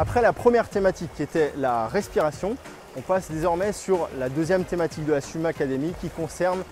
Après la première thématique qui était la respiration, on passe désormais sur la deuxième thématique de la Swim Academy qui concerne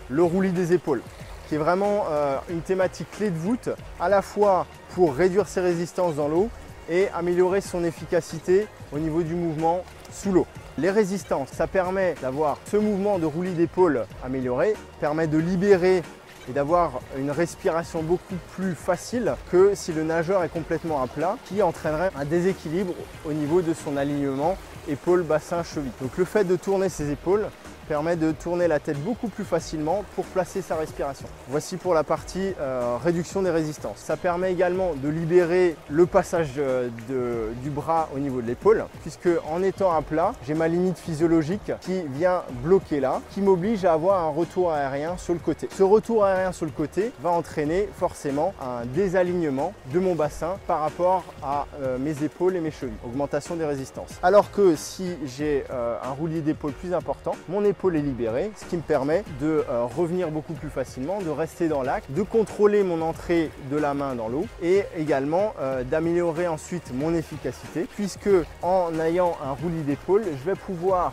le roulis des épaules, qui est vraiment une thématique clé de voûte, à la fois pour réduire ses résistances dans l'eau et améliorer son efficacité au niveau du mouvement sous l'eau. Les résistances, ça permet d'avoir ce mouvement de roulis d'épaule amélioré, permet de libérer et d'avoir une respiration beaucoup plus facile que si le nageur est complètement à plat, qui entraînerait un déséquilibre au niveau de son alignement épaules, bassin, cheville. Donc le fait de tourner ses épaules permet de tourner la tête beaucoup plus facilement pour placer sa respiration. Voici pour la partie réduction des résistances. Ça permet également de libérer le passage du bras au niveau de l'épaule, puisque en étant à plat, j'ai ma limite physiologique qui vient bloquer là, qui m'oblige à avoir un retour aérien sur le côté. Ce retour aérien sur le côté va entraîner forcément un désalignement de mon bassin par rapport à mes épaules et mes chevilles, augmentation des résistances. Alors que si j'ai un roulis d'épaule plus important, mon épaule est libérée, ce qui me permet de revenir beaucoup plus facilement, de rester dans l'axe, de contrôler mon entrée de la main dans l'eau et également d'améliorer ensuite mon efficacité, puisque en ayant un roulis d'épaule, je vais pouvoir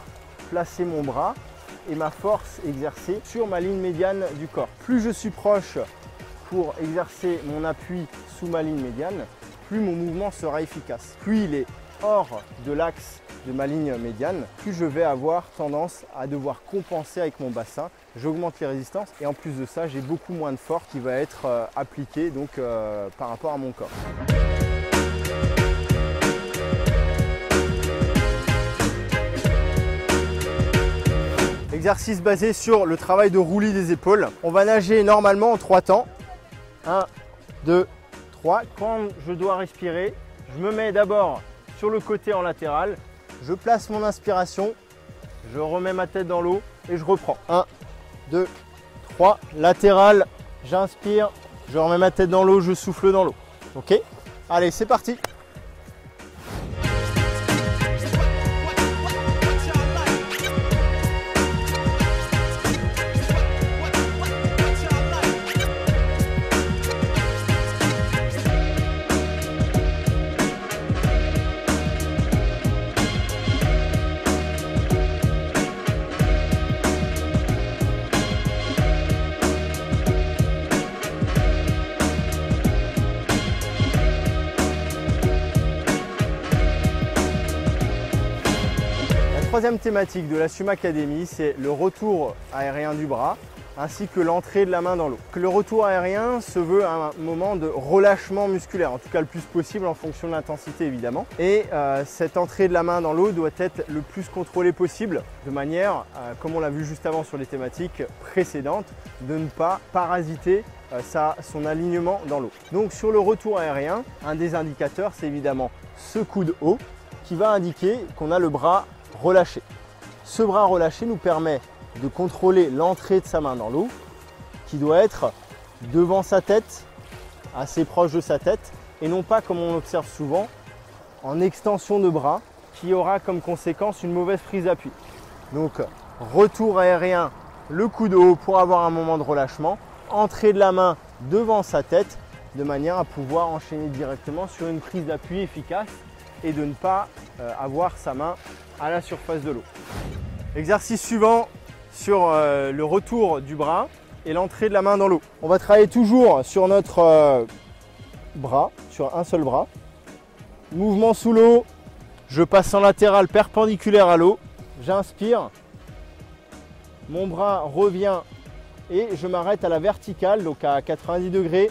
placer mon bras et ma force exercée sur ma ligne médiane du corps. Plus je suis proche pour exercer mon appui sous ma ligne médiane, plus mon mouvement sera efficace. Plus il est hors de l'axe de ma ligne médiane, plus je vais avoir tendance à devoir compenser avec mon bassin. J'augmente les résistances et en plus de ça, j'ai beaucoup moins de force qui va être appliquée donc, par rapport à mon corps. Exercice basé sur le travail de roulis des épaules. On va nager normalement en 3 temps. 1, 2, 3. Quand je dois respirer, je me mets d'abord sur le côté en latéral. Je place mon inspiration, je remets ma tête dans l'eau et je reprends. 1, 2, 3. Latéral, j'inspire, je remets ma tête dans l'eau, je souffle dans l'eau. Ok? Allez, c'est parti! La troisième thématique de la Swim Academy, c'est le retour aérien du bras ainsi que l'entrée de la main dans l'eau. Le retour aérien se veut un moment de relâchement musculaire, en tout cas le plus possible en fonction de l'intensité évidemment. Et cette entrée de la main dans l'eau doit être le plus contrôlée possible, de manière, comme on l'a vu juste avant sur les thématiques précédentes, de ne pas parasiter son alignement dans l'eau. Donc sur le retour aérien, un des indicateurs, c'est évidemment ce coude haut qui va indiquer qu'on a le bras relâché. Ce bras relâché nous permet de contrôler l'entrée de sa main dans l'eau, qui doit être devant sa tête, assez proche de sa tête, et non pas comme on observe souvent, en extension de bras, qui aura comme conséquence une mauvaise prise d'appui. Donc retour aérien, le coude haut pour avoir un moment de relâchement, entrée de la main devant sa tête, de manière à pouvoir enchaîner directement sur une prise d'appui efficace et de ne pas avoir sa main à la surface de l'eau. Exercice suivant sur le retour du bras et l'entrée de la main dans l'eau. On va travailler toujours sur notre bras, sur un seul bras. Mouvement sous l'eau, je passe en latéral perpendiculaire à l'eau, j'inspire, mon bras revient et je m'arrête à la verticale, donc à 90 degrés,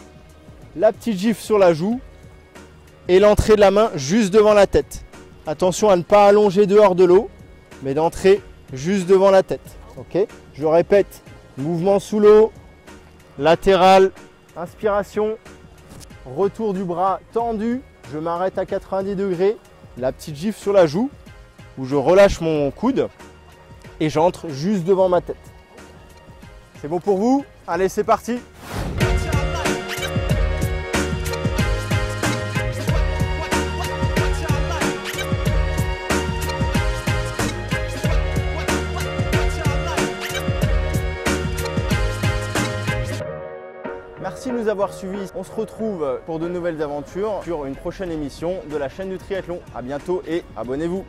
la petite gifle sur la joue et l'entrée de la main juste devant la tête. Attention à ne pas allonger dehors de l'eau, mais d'entrer juste devant la tête. Ok, je répète, mouvement sous l'eau, latéral, inspiration, retour du bras tendu, je m'arrête à 90 degrés, la petite gifle sur la joue, où je relâche mon coude et j'entre juste devant ma tête. C'est bon pour vous? Allez, c'est parti! Merci de nous avoir suivis. On se retrouve pour de nouvelles aventures sur une prochaine émission de la chaîne du triathlon. À bientôt et abonnez-vous.